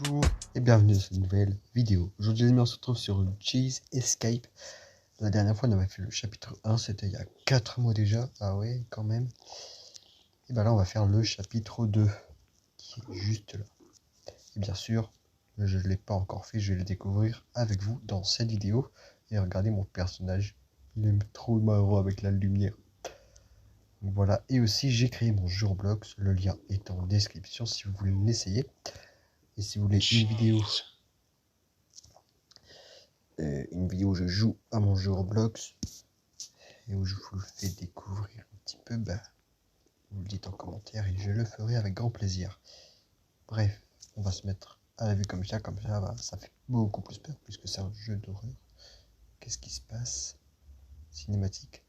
Bonjour et bienvenue dans cette nouvelle vidéo. Aujourd'hui les amis, on se retrouve sur Cheese Escape. La dernière fois on avait fait le chapitre 1, c'était il y a 4 mois déjà. Ah ouais quand même. Et ben là on va faire le chapitre 2 qui est juste là. Et bien sûr, je ne l'ai pas encore fait, je vais le découvrir avec vous dans cette vidéo. Et regardez mon personnage, il est trop marrant avec la lumière. Donc voilà, et aussi j'ai créé mon jeu Roblox, le lien est en description si vous voulez l'essayer. Et si vous voulez une vidéo où je joue à mon jeu Roblox et où je vous le fais découvrir un petit peu, vous le dites en commentaire et je le ferai avec grand plaisir. Bref, on va se mettre à la vue comme ça ça fait beaucoup plus peur puisque c'est un jeu d'horreur. Qu'est-ce qui se passe? Cinématique.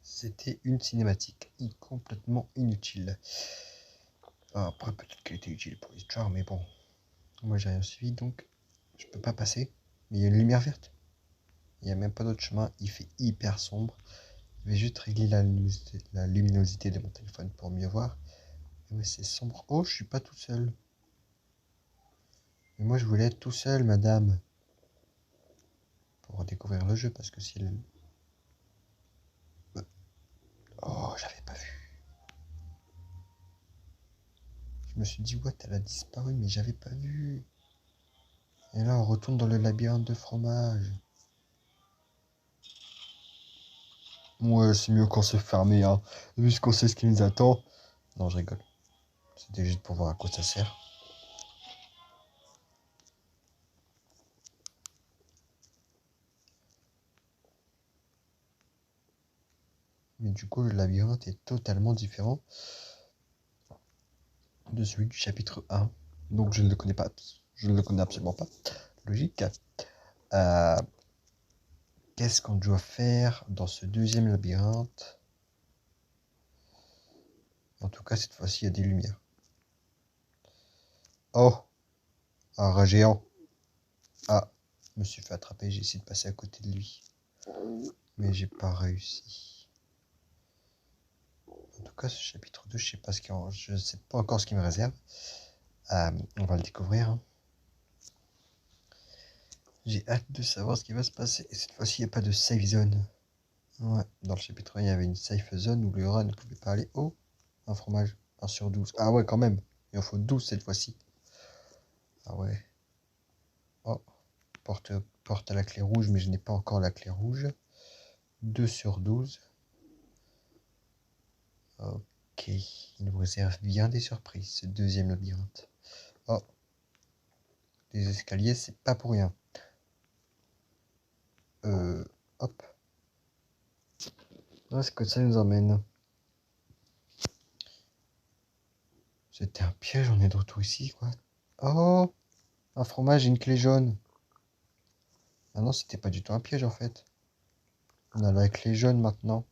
C'était une cinématique complètement inutile. Après, peut-être qu'elle était utile pour l'histoire, mais bon. Moi, j'ai rien suivi, donc je peux pas passer. Mais il y a une lumière verte. Il n'y a même pas d'autre chemin. Il fait hyper sombre. Je vais juste régler la luminosité de mon téléphone pour mieux voir. Mais c'est sombre. Oh, je suis pas tout seul. Mais moi, je voulais être tout seul, madame. Pour découvrir le jeu, parce que si elle... Oh, j'avais pas vu. Je me suis dit, what, elle a disparu, mais j'avais pas vu. Et là, on retourne dans le labyrinthe de fromage. Ouais, c'est mieux qu'on se ferme, hein. Vu qu'on sait ce qui nous attend. Non, je rigole. C'était juste pour voir à quoi ça sert. Mais du coup, le labyrinthe est totalement différent de celui du chapitre 1. Donc, je ne le connais pas. Je ne le connais absolument pas. Logique. Qu'est-ce qu'on doit faire dans ce deuxième labyrinthe? En tout cas, cette fois-ci, il y a des lumières. Oh, un rat géant. Ah, je me suis fait attraper, j'ai essayé de passer à côté de lui. Mais j'ai pas réussi. En tout cas, ce chapitre 2, je sais pas encore ce qu'il me réserve. On va le découvrir. Hein. J'ai hâte de savoir ce qui va se passer. Et cette fois-ci, il n'y a pas de safe zone. Ouais, dans le chapitre 1, il y avait une safe zone où le rat ne pouvait pas aller. Oh, un fromage. 1 sur 12. Ah ouais, quand même. Il en faut 12 cette fois-ci. Ah ouais. Oh, porte à la clé rouge, mais je n'ai pas encore la clé rouge. 2 sur 12. Ok, il nous réserve bien des surprises, ce deuxième labyrinthe. Oh, les escaliers, c'est pas pour rien. Hop. Où est-ce que ça nous emmène? C'était un piège, on est de retour ici, quoi. Oh, un fromage et une clé jaune. Ah non, c'était pas du tout un piège, en fait. On a la clé jaune, maintenant.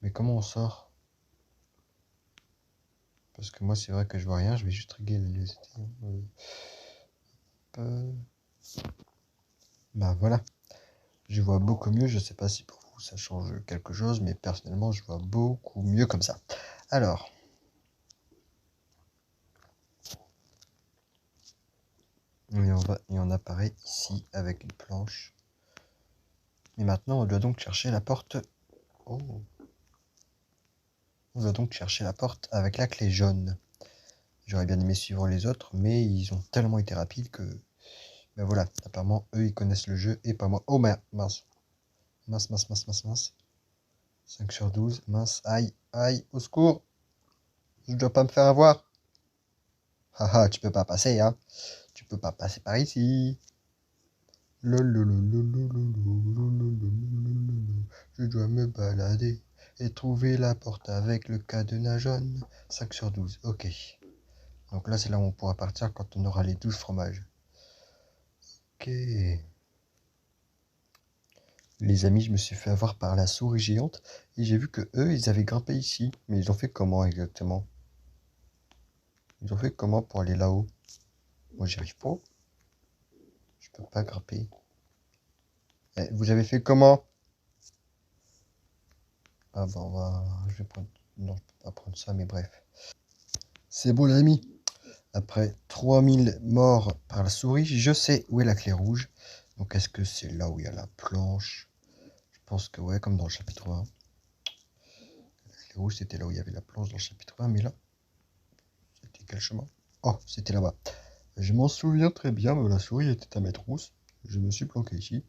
Mais comment on sort? Parce que moi, c'est vrai que je vois rien, je vais juste régler la luminosité. Bah voilà. Je vois beaucoup mieux, je sais pas si pour vous ça change quelque chose, mais personnellement, je vois beaucoup mieux comme ça. Alors... Et on apparaît ici avec une planche. Et maintenant, on doit donc chercher la porte. Oh. On doit donc chercher la porte avec la clé jaune. J'aurais bien aimé suivre les autres, mais ils ont tellement été rapides que... Ben voilà, apparemment, eux, ils connaissent le jeu et pas moi. Oh merde, mince. Mince, mince, mince, mince, mince. 5 sur 12, mince, aïe, aïe, au secours. Je dois pas me faire avoir. Haha, tu peux pas passer, hein. Tu peux pas passer par ici. Je dois me balader et trouver la porte avec le cadenas jaune. 5 sur 12, ok. Donc là, c'est là où on pourra partir quand on aura les 12 fromages. Ok. Les amis, je me suis fait avoir par la souris géante et j'ai vu que eux, ils avaient grimpé ici. Mais ils ont fait comment exactement? Ils ont fait comment pour aller là-haut? Moi, j'y arrive pas. Je peux pas grimper. Eh, vous avez fait comment? Ah bah on va... Je vais prendre... Non, je peux pas prendre ça, mais bref. C'est bon les amis. Après 3000 morts par la souris, je sais où est la clé rouge. Donc est-ce que c'est là où il y a la planche? Je pense que ouais, comme dans le chapitre 1. La clé rouge, c'était là où il y avait la planche dans le chapitre 1, mais là, c'était quel chemin? Oh, c'était là-bas. Je m'en souviens très bien, mais la souris était à mettre rousse. Je me suis planqué ici.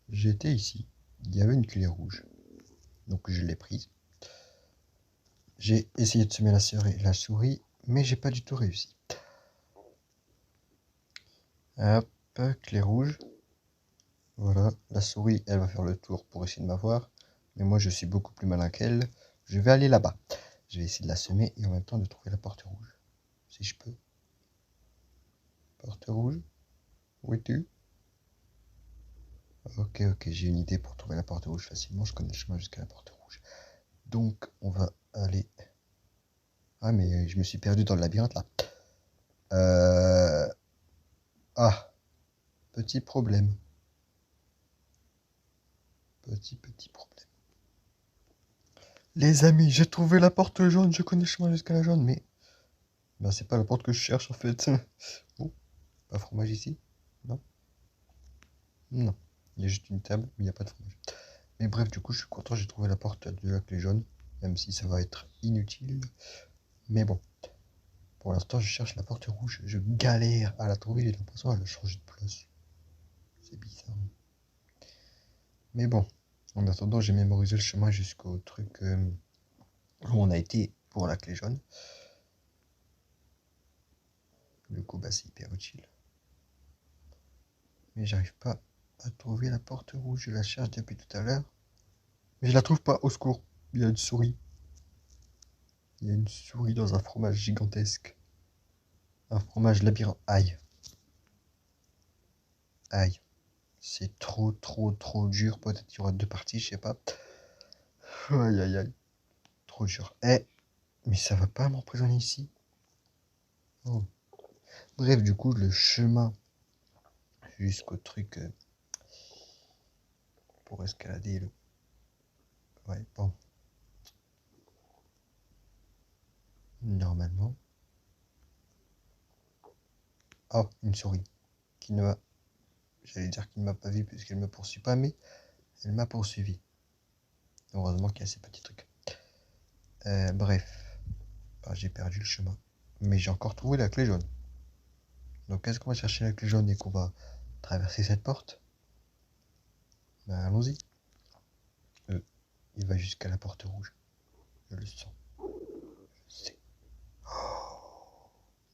J'étais ici. Il y avait une clé rouge. Donc je l'ai prise. J'ai essayé de semer la souris, mais j'ai pas du tout réussi. Hop, clé rouge. Voilà, la souris, elle va faire le tour pour essayer de m'avoir. Mais moi, je suis beaucoup plus malin qu'elle. Je vais aller là-bas. Je vais essayer de la semer et en même temps de trouver la porte rouge. Si je peux. Porte rouge. Où es-tu? Ok, ok, j'ai une idée pour trouver la porte rouge facilement. Je connais le chemin jusqu'à la porte rouge. Donc, on va aller... Ah, mais je me suis perdu dans le labyrinthe, là. Ah, petit problème. Petit problème. Les amis, j'ai trouvé la porte jaune. Je connais le chemin jusqu'à la jaune, mais... Ben, c'est pas la porte que je cherche, en fait. Oh, pas fromage ici? Non? Non. Il y a juste une table, mais il n'y a pas de fromage. Mais bref, du coup, je suis content, j'ai trouvé la porte de la clé jaune. Même si ça va être inutile. Mais bon. Pour l'instant, je cherche la porte rouge. Je galère à la trouver. J'ai l'impression qu'elle a changé de place. C'est bizarre. Mais bon. En attendant, j'ai mémorisé le chemin jusqu'au truc où on a été pour la clé jaune. Du coup, bah, c'est hyper utile. Mais j'arrive pas à trouver la porte rouge. Je la cherche depuis tout à l'heure. Mais je la trouve pas. Au secours. Il y a une souris. Il y a une souris dans un fromage gigantesque. Un fromage labyrinthe. Aïe. Aïe. C'est trop dur. Peut-être qu'il y aura deux parties, je sais pas. Aïe aïe aïe. Trop dur. Eh, mais ça va pas m'emprisonner ici. Oh. Bref, du coup, le chemin jusqu'au truc pour escalader le... Ouais, bon. Normalement. Oh, une souris. Qui ne m'a... J'allais dire qu'il ne m'a pas vu puisqu'elle me poursuit pas, mais elle m'a poursuivi. Heureusement qu'il y a ces petits trucs. Bref. Bah, j'ai perdu le chemin. Mais j'ai encore trouvé la clé jaune. Donc est-ce qu'on va chercher la clé jaune et qu'on va traverser cette porte? Bah, allons-y. Il va jusqu'à la porte rouge. Je le sens. Je sais.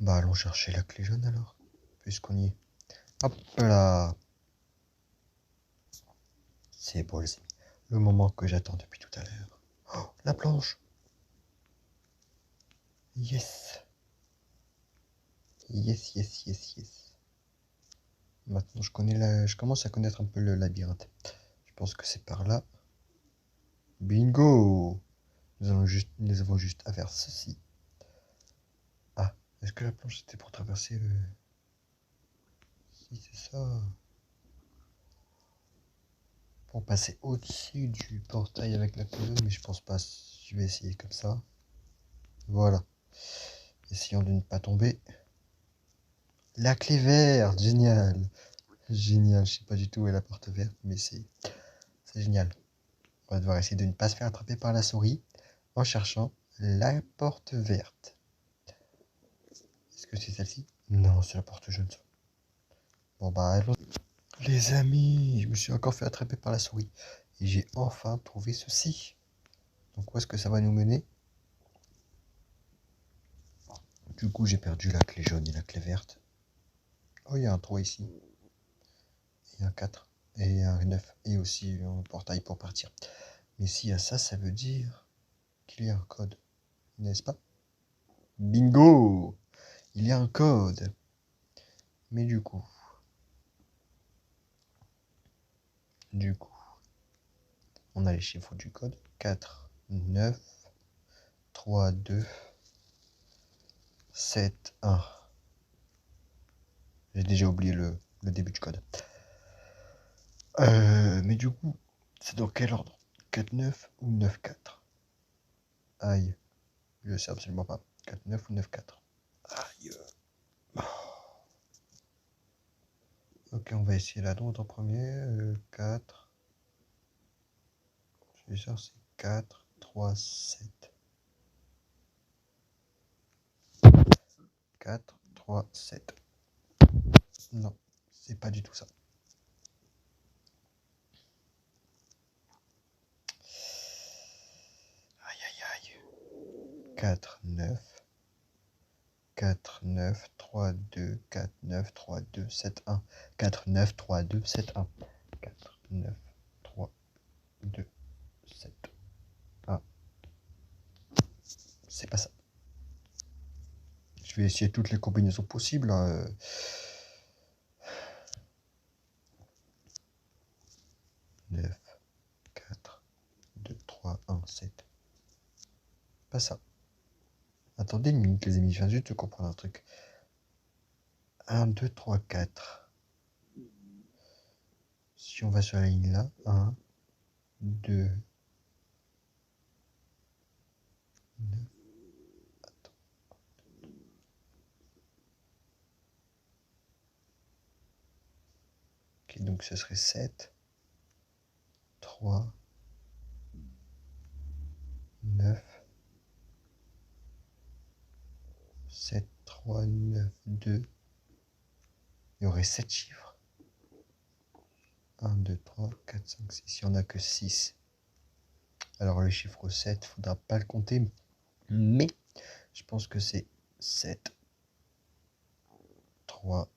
Bah allons chercher la clé jaune alors. Puisqu'on y est. Hop là. C'est beau les amis. Le moment que j'attends depuis tout à l'heure. Oh, la planche. Yes. Yes, yes, yes, yes. Maintenant je commence à connaître un peu le labyrinthe. Je pense que c'est par là. Bingo. Nous avons juste à faire ceci. Ah, est-ce que la planche était pour traverser le... Si c'est ça. Pour passer au-dessus du portail avec la colonne, mais je pense pas. Je vais essayer comme ça. Voilà. Essayons de ne pas tomber. La clé verte, génial. Génial, je sais pas du tout où est la porte verte, mais c'est génial. On va devoir essayer de ne pas se faire attraper par la souris en cherchant la porte verte. Est-ce que c'est celle-ci? Non, c'est la porte jaune. Bon bah allons. Les amis, je me suis encore fait attraper par la souris. Et j'ai enfin trouvé ceci. Donc où est-ce que ça va nous mener? Du coup, j'ai perdu la clé jaune et la clé verte. Oh, il y a un 3 ici. Et un 4. Et un 9. Et aussi un portail pour partir. Mais s'il y a ça, ça veut dire qu'il y a un code. N'est-ce pas? Bingo! Il y a un code. Mais du coup, on a les chiffres du code. 4, 9, 3, 2, 7, 1. J'ai déjà oublié le début du code. Mais du coup, c'est dans quel ordre? 4-9 ou 9-4? Aïe, je sais absolument pas. 4-9 ou 9-4? Aïe. Ok, on va essayer la droite en premier. 4. Je suis sûr, c'est 4, 3, 7. 4, 3, 7. Non, c'est pas du tout ça. Aïe, aïe, aïe. 4, 9. 4, 9, 3, 2, 4, 9, 3, 2, 7, 1. 4, 9, 3, 2, 7, 1. 4, 9, 3, 2, 7, 1. C'est pas ça. Je vais essayer toutes les combinaisons possibles. 9, 4, 2, 3, 1, 7. Pas ça. Attendez une minute, les amis, je viens juste de comprendre un truc. 1, 2, 3, 4. Si on va sur la ligne là, 1, 2, 9. Attends. Ok, donc ce serait 7, 3, 9, 7, 3, 9, 2. Il y aurait 7 chiffres. 1, 2, 3, 4, 5, 6. Il n'y en a que 6. Alors le chiffre 7, il ne faudra pas le compter. Mais je pense que c'est 7, 3.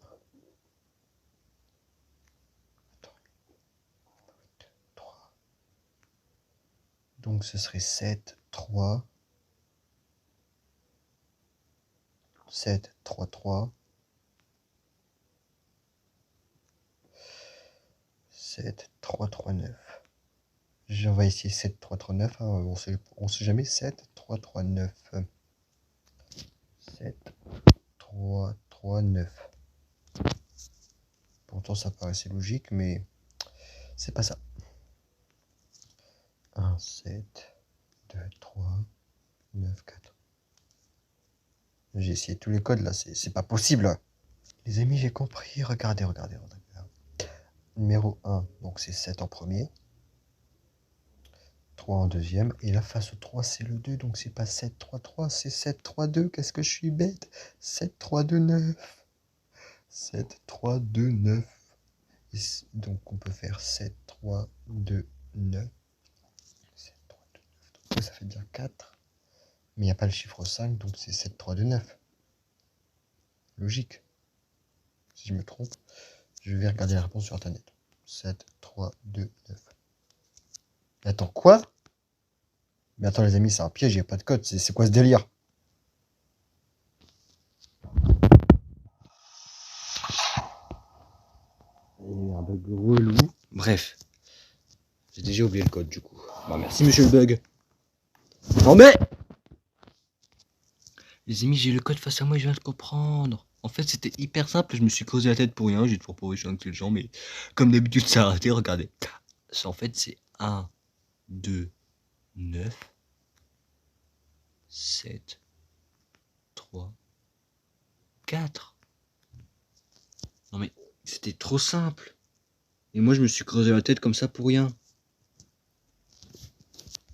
Attends, 3. Donc ce serait 7, 3. 7, 3, 3. 7, 3, 3, 9. On va essayer 7, 3, 3, 9. On sait jamais. 7, 3, 3, 9. 7, 3, 3, 9. Pourtant, ça paraissait logique, mais c'est pas ça. 1, 7, 2, 3, 9, 4. J'ai essayé tous les codes là, c'est pas possible. Les amis, j'ai compris. Regardez. Numéro 1, donc c'est 7 en premier. 3 en deuxième. Et là, face au 3, c'est le 2. Donc c'est pas 7, 3, 3, c'est 7, 3, 2. Qu'est-ce que je suis bête? 7, 3, 2, 9. 7, 3, 2, 9. Donc on peut faire 7, 3, 2, 9. 7, 3, 2, 9. Donc ça fait bien 4. Mais il n'y a pas le chiffre 5, donc c'est 7, 3, 2, 9. Logique. Si je me trompe, je vais regarder la réponse sur internet. 7, 3, 2, 9. Mais attends, quoi? Mais attends les amis, c'est un piège, il n'y a pas de code. C'est quoi ce délire? Il y a eu un bug relou. Bref. J'ai déjà oublié le code du coup. Bah merci monsieur le bug. Non mais les amis, j'ai le code face à moi et je viens de comprendre. En fait, c'était hyper simple, je me suis creusé la tête pour rien, j'ai toujours pas réussi à intelligent, mais comme d'habitude, ça a raté, regardez. En fait, c'est 1, 2, 9, 7, 3, 4. Non mais, c'était trop simple. Et moi, je me suis creusé la tête comme ça pour rien.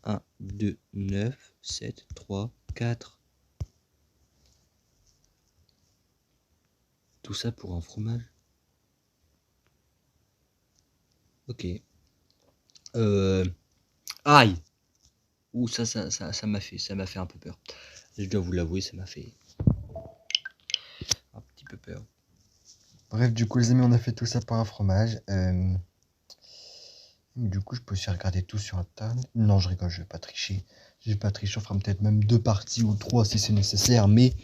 1, 2, 9, 7, 3, 4. Tout ça pour un fromage. Ok. Aïe. Ouh, ça m'a fait un peu peur. Je dois vous l'avouer, ça m'a fait un petit peu peur. Bref, du coup, les amis, on a fait tout ça pour un fromage. Du coup, je peux aussi regarder tout sur internet. Non, je rigole, je vais pas tricher. Je vais pas tricher, on fera peut-être même 2 parties ou 3 si c'est nécessaire, mais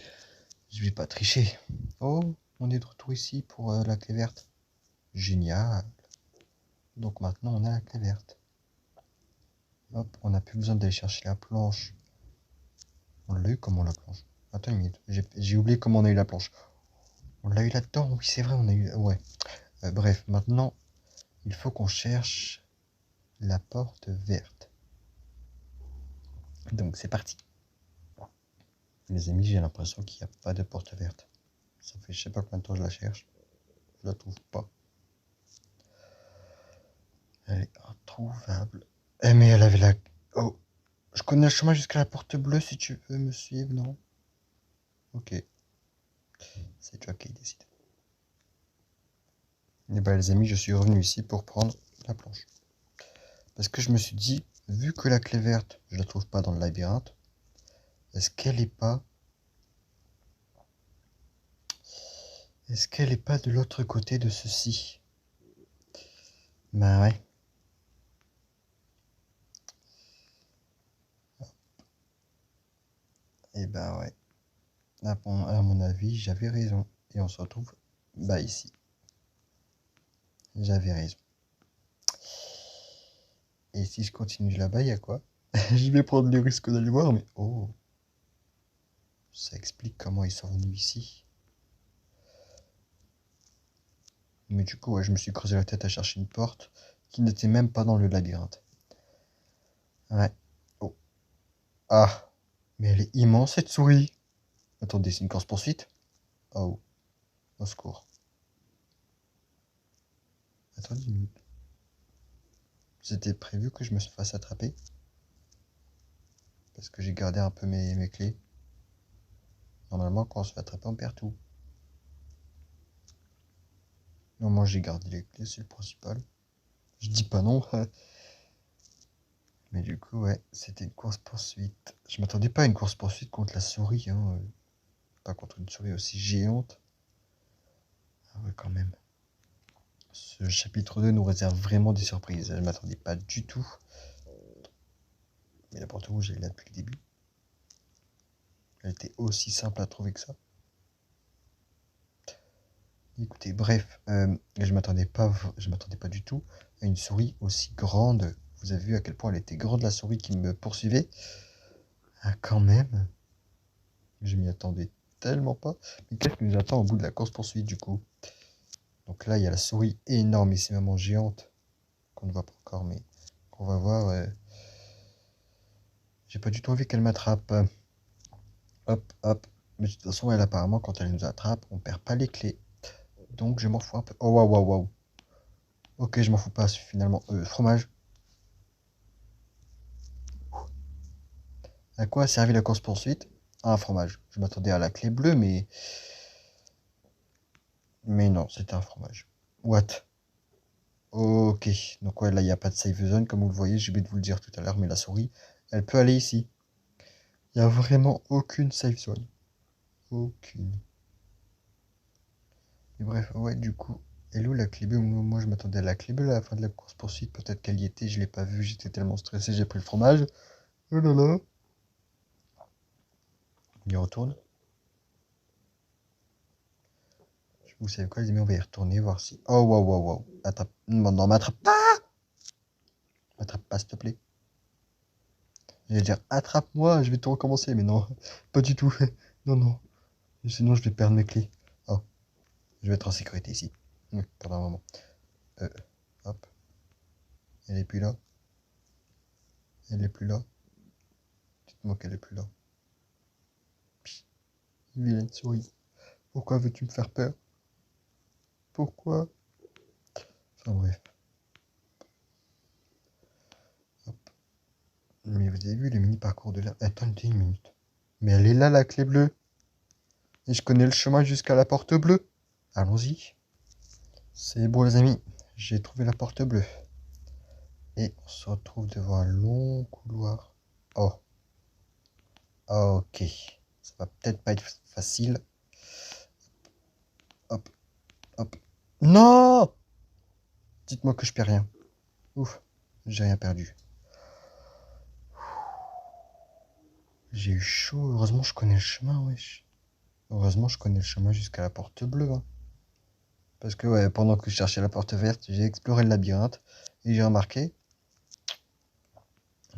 je vais pas tricher. Oh, on est de retour ici pour la clé verte. Génial. Donc maintenant, on a la clé verte. Hop, on n'a plus besoin d'aller chercher la planche. On l'a eu comment la planche? Attends une minute. J'ai oublié comment on a eu la planche. On l'a eu là-dedans? Oui, c'est vrai, on a eu... Ouais. Bref, maintenant, il faut qu'on cherche la porte verte. Donc, c'est parti. Les amis, j'ai l'impression qu'il n'y a pas de porte verte. Ça fait je sais pas combien de temps je la cherche. Je la trouve pas. Elle est introuvable. Eh mais elle avait la... Oh, je connais le chemin jusqu'à la porte bleue si tu veux me suivre, non? Ok. C'est toi qui décide. Et bah les amis, je suis revenu ici pour prendre la planche. Parce que je me suis dit, vu que la clé verte, je la trouve pas dans le labyrinthe, est-ce qu'elle est pas... Est-ce qu'elle est pas de l'autre côté de ceci? Bah ouais. Et bah ouais. À mon avis, j'avais raison. Et on se retrouve bah ici. J'avais raison. Et si je continue là-bas, il y a quoi? Je vais prendre le risque d'aller voir, mais oh, ça explique comment ils sont venus ici. Mais du coup, ouais, je me suis creusé la tête à chercher une porte qui n'était même pas dans le labyrinthe. Ouais. Oh. Ah, mais elle est immense cette souris. Attendez, c'est une course-poursuite? Oh, au secours. Attendez une minute. C'était prévu que je me fasse attraper? Parce que j'ai gardé un peu mes clés. Normalement, quand on se fait attraper, on perd tout. Non, moi j'ai gardé les clés, c'est le principal. Je dis pas non. Mais du coup, ouais, c'était une course-poursuite. Je m'attendais pas à une course-poursuite contre la souris, hein. Pas contre une souris aussi géante. Ah ouais, quand même. Ce chapitre 2 nous réserve vraiment des surprises. Je m'attendais pas du tout. Mais la porte rouge, elle est là depuis le début. Elle était aussi simple à trouver que ça. Écoutez, bref, je m'attendais pas du tout à une souris aussi grande. Vous avez vu à quel point elle était grande, la souris qui me poursuivait. Ah, quand même. Je m'y attendais tellement pas. Mais qu'est-ce qui nous attend au bout de la course-poursuite, du coup? Donc là, il y a la souris énormissimement géante, qu'on ne voit pas encore, mais qu'on va voir. J'ai pas du tout envie qu'elle m'attrape. Hop, hop. Mais de toute façon, elle, apparemment, quand elle nous attrape, on perd pas les clés. Donc, je m'en fous un peu. Oh, waouh, waouh, waouh. Ok, je m'en fous pas, finalement. Fromage. À quoi a servi la course-poursuite? Ah, un fromage. Je m'attendais à la clé bleue, mais... Mais non, c'était un fromage. What? Ok. Donc, ouais, là, il n'y a pas de save zone, comme vous le voyez. J'ai oublié de vous le dire tout à l'heure, mais la souris, elle peut aller ici. Il n'y a vraiment aucune save zone. Aucune. Et bref, ouais, du coup, elle est où la clé bleue? Moi, je m'attendais à la clé bleue à la fin de la course-poursuite. Peut-être qu'elle y était, je l'ai pas vue, j'étais tellement stressé, j'ai pris le fromage. Oh là là. On y retourne. Vous savez quoi, les amis, on va y retourner, voir si... Oh, waouh, waouh, waouh. Attrape... Non, non, m'attrape pas! M'attrape pas, s'il te plaît. J'allais dire, attrape-moi, je vais tout recommencer, mais non, pas du tout. Non, non. Sinon, je vais perdre mes clés. Oh, je vais être en sécurité ici. Pendant un moment. Hop. Elle est plus là. Elle est plus là. Dites-moi qu'elle est plus là. Vilaine souris. Pourquoi veux-tu me faire peur? Pourquoi? Enfin bref. Hop. Mais vous avez vu le mini parcours de là? Attendez une minute. Mais elle est là, la clé bleue. Et je connais le chemin jusqu'à la porte bleue. Allons-y. C'est bon les amis. J'ai trouvé la porte bleue. Et on se retrouve devant un long couloir. Oh. Ok. Ça va peut-être pas être facile. Hop. Hop. Non! Dites-moi que je perds rien. Ouf. J'ai rien perdu. J'ai eu chaud. Heureusement, je connais le chemin, wesh. Heureusement, je connais le chemin jusqu'à la porte bleue, hein. Parce que, ouais, pendant que je cherchais la porte verte, j'ai exploré le labyrinthe. Et j'ai remarqué...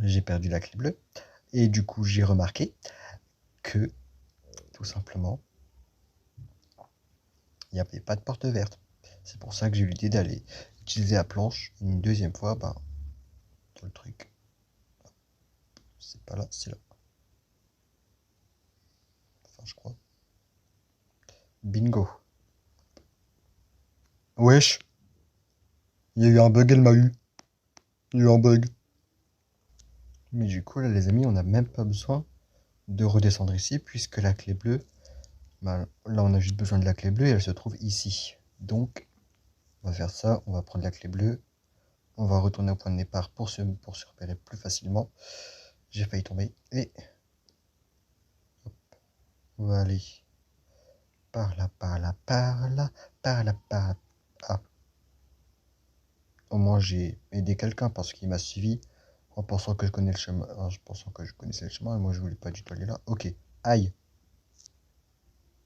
J'ai perdu la clé bleue. Et du coup, j'ai remarqué que tout simplement. Il n'y avait pas de porte verte. C'est pour ça que j'ai eu l'idée d'aller utiliser la planche une deuxième fois, dans le truc. C'est pas là, c'est là. Enfin, je crois. Bingo. Wesh. Il y a eu un bug, elle m'a eu. Il y a eu un bug. Mais du coup, là, les amis, on n'a même pas besoin de redescendre ici, puisque la clé bleue, là, on a juste besoin de la clé bleue et elle se trouve ici. Donc, on va faire ça. On va prendre la clé bleue. On va retourner au point de départ pour se repérer plus facilement. J'ai failli tomber. Et hop, on va aller par là, par là, par là, par là, par là. Ah. Au moins, j'ai aidé quelqu'un parce qu'il m'a suivi en pensant que je connais le chemin. En pensant que je connaissais le chemin et moi, je voulais pas du tout aller là. Ok. Aïe.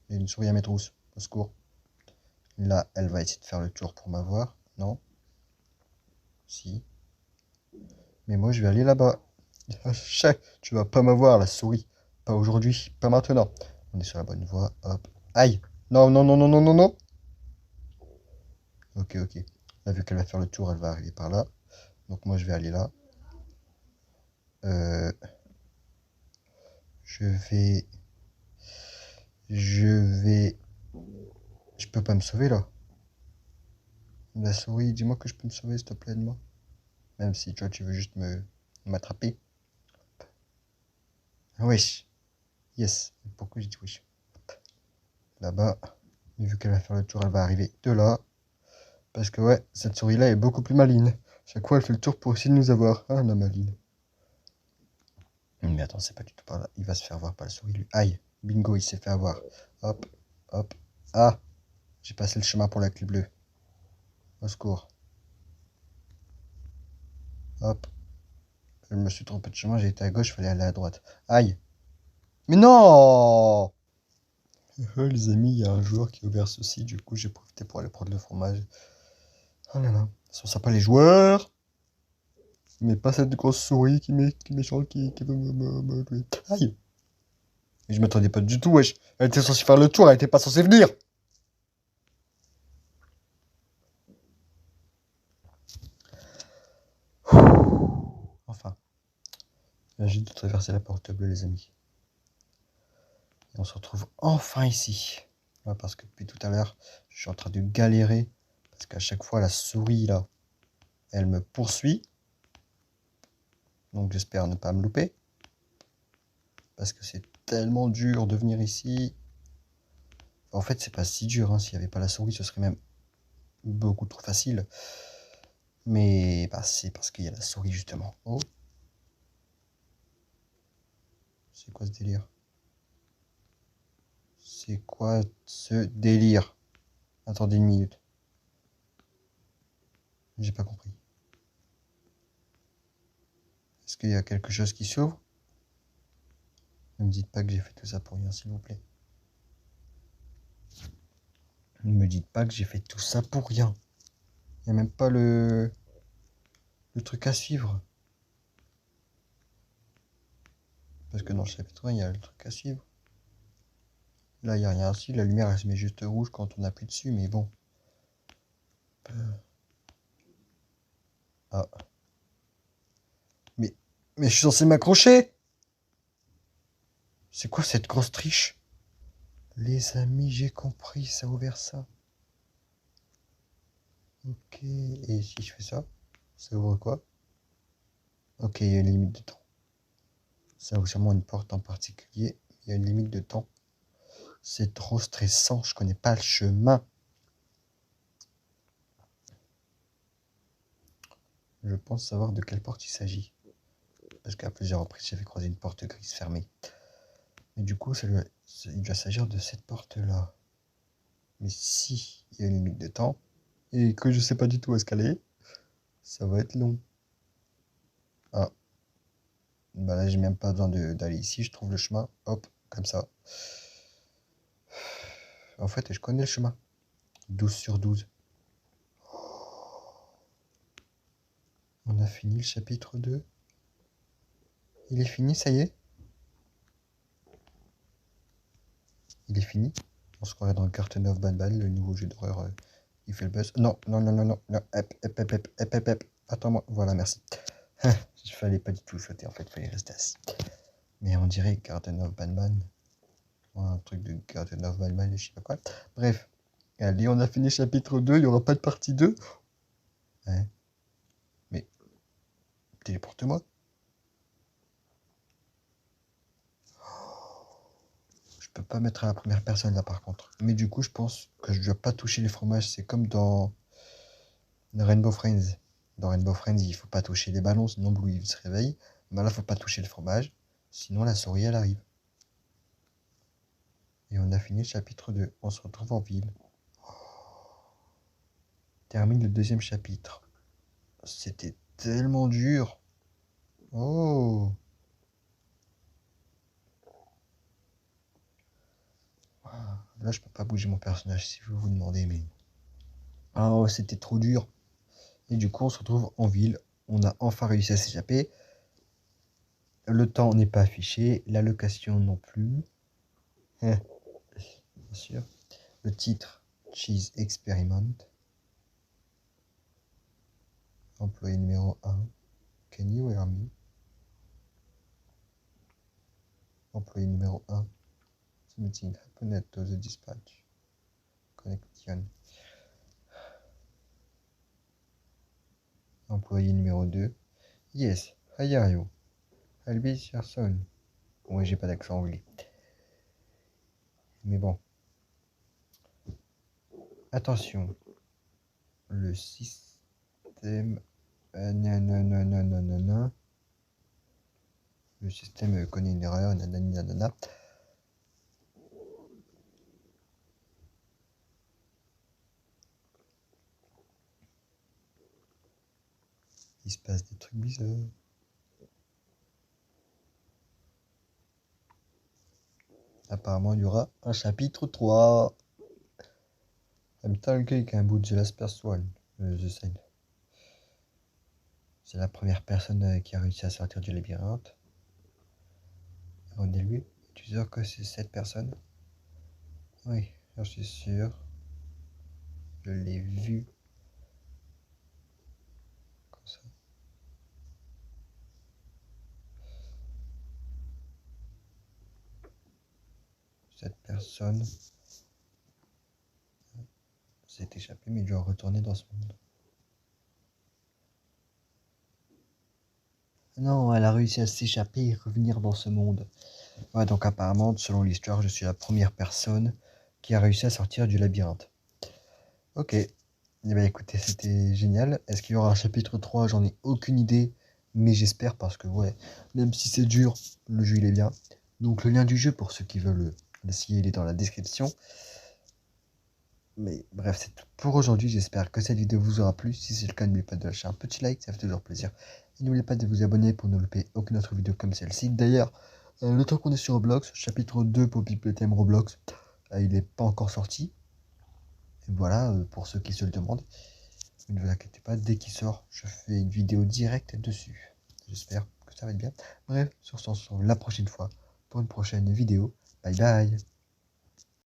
Il y a une souris à mes trousses. Au secours. Là, elle va essayer de faire le tour pour m'avoir. Non. Si. Mais moi, je vais aller là-bas. Tu vas pas m'avoir, la souris. Pas aujourd'hui. Pas maintenant. On est sur la bonne voie. Hop. Aïe. Non, non, non, non, non, non, non. Ok, ok. Là, vu qu'elle va faire le tour, elle va arriver par là. Donc moi, je vais aller là. Euh, je vais... Je vais... Je peux pas me sauver, là. La souris, dis-moi que je peux me sauver, s'il te plaît, de moi. Même si, tu veux juste m'attraper. Wesh. Yes. Pourquoi j'ai dit wesh? Là-bas. Vu qu'elle va faire le tour, elle va arriver de là. Parce que ouais, cette souris-là est beaucoup plus maligne. Chaque fois, elle fait le tour pour essayer de nous avoir. Ah, la maligne. Mais attends, c'est pas du tout par là. Il va se faire voir par la souris, lui. Aïe. Bingo, il s'est fait avoir. Hop, hop. Ah, j'ai passé le chemin pour la clé bleue. Au secours. Hop. Je me suis trompé de chemin, j'ai été à gauche, il fallait aller à droite. Aïe. Mais non! Les amis, il y a un joueur qui a ouvert ceci, du coup j'ai profité pour aller prendre le fromage. Oh là là, ils sont sympas les joueurs! Mais pas cette grosse souris qui est méchante qui veut me tuer. Aïe! Et je m'attendais pas du tout, wesh. Elle était censée faire le tour, elle était pas censée venir. Enfin, là, j'ai dû traverser la porte bleue, les amis. Et on se retrouve enfin ici. Ouais, parce que depuis tout à l'heure, je suis en train de galérer. Parce qu'à chaque fois, la souris, là, elle me poursuit. Donc j'espère ne pas me louper. Parce que c'est tellement dur de venir ici. En fait, c'est pas si dur. Hein. S'il n'y avait pas la souris, ce serait même beaucoup trop facile. Mais bah, c'est parce qu'il y a la souris, justement. Oh. C'est quoi ce délire? C'est quoi ce délire? Attendez une minute. J'ai pas compris. Est-ce qu'il y a quelque chose qui s'ouvre? Ne me dites pas que j'ai fait tout ça pour rien, s'il vous plaît. Ne me dites pas que j'ai fait tout ça pour rien. Il n'y a même pas le truc à suivre. Parce que dans le chapitre 1, il y a le truc à suivre. Là, il n'y a rien ici. La lumière, elle se met juste rouge quand on appuie dessus, mais bon. Ah. Mais je suis censé m'accrocher. C'est quoi cette grosse triche? Les amis, j'ai compris, ça a ouvert ça. Ok, et si je fais ça, ça ouvre quoi? Ok, il y a une limite de temps. Ça ouvre sûrement une porte en particulier. Il y a une limite de temps. C'est trop stressant, je connais pas le chemin. Je pense savoir de quelle porte il s'agit. Parce qu'à plusieurs reprises, j'avais croisé une porte grise fermée. Mais du coup, il doit s'agir de cette porte-là. Mais si il y a une limite de temps, et que je sais pas du tout où est-ce qu'elle est, ça va être long. Ah, bah là, j'ai même pas besoin d'aller ici, je trouve le chemin, hop, comme ça. En fait, je connais le chemin. 12/12. On a fini le chapitre 2. Il est fini, ça y est? il est fini. On se croirait dans Garten of Banban, le nouveau jeu d'horreur. Il fait le buzz. Non, non, non, non, non, non. Hep. Attends-moi. Voilà, merci. Il fallait pas du tout sauter, en fait, il fallait rester assis. Mais on dirait Garden of Banban. Un truc de Garden of Banban, je sais pas quoi. Bref. Allez, on a fini chapitre 2, il n'y aura pas de partie 2. Hein? Mais, téléporte-moi. Je peux pas mettre à la première personne là par contre. Mais du coup, je pense que je dois pas toucher les fromages. C'est comme dans Rainbow Friends. Dans Rainbow Friends, il faut pas toucher les ballons, sinon Blue il se réveille. Mais là, faut pas toucher le fromage, sinon la souris elle arrive. Et on a fini le chapitre 2. On se retrouve en ville. Termine le deuxième chapitre. C'était tellement dur. Oh. Là, je peux pas bouger mon personnage si vous vous demandez, mais... Oh, c'était trop dur. Et du coup, on se retrouve en ville. On a enfin réussi à s'échapper. Le temps n'est pas affiché. La location non plus. Bien sûr. Le titre, Cheese Experiment. Employé numéro 1. Can you hear me? Employé numéro 1. The meeting happened to the dispatch. Connection. Employé numéro 2. Yes, how are you? I'll be your son. Ouais, j'ai pas d'accent anglais. Mais bon. Attention. Le système... nanana. Le système connaît une erreur. Nanana. Il se passe des trucs bizarres. Apparemment, il y aura un chapitre 3. I'm talking about the last person. The same. C'est la première personne qui a réussi à sortir du labyrinthe. On est lui. Tu es sûr que c'est cette personne? Oui, j'en suis sûr. Je l'ai vu. Comme ça. Cette personne s'est échappée, mais il doit retourner dans ce monde. Non, elle a réussi à s'échapper et revenir dans ce monde. Ouais, donc apparemment, selon l'histoire, je suis la première personne qui a réussi à sortir du labyrinthe. Ok. Eh bien écoutez, c'était génial. Est-ce qu'il y aura un chapitre 3? J'en ai aucune idée. Mais j'espère parce que ouais, même si c'est dur, le jeu il est bien. Donc le lien du jeu pour ceux qui veulent l'essayer, il est dans la description. Mais bref, c'est tout pour aujourd'hui. J'espère que cette vidéo vous aura plu. Si c'est le cas, n'oubliez pas de lâcher un petit like, ça fait toujours plaisir. Et n'oubliez pas de vous abonner pour ne louper aucune autre vidéo comme celle-ci. D'ailleurs, le temps qu'on est sur Roblox, chapitre 2 pour Pipethème Roblox, il n'est pas encore sorti. Et voilà, pour ceux qui se le demandent. Ne vous inquiétez pas, dès qu'il sort, je fais une vidéo directe dessus. J'espère que ça va être bien. Bref, sur ce, on se retrouve la prochaine fois pour une prochaine vidéo. Bye bye.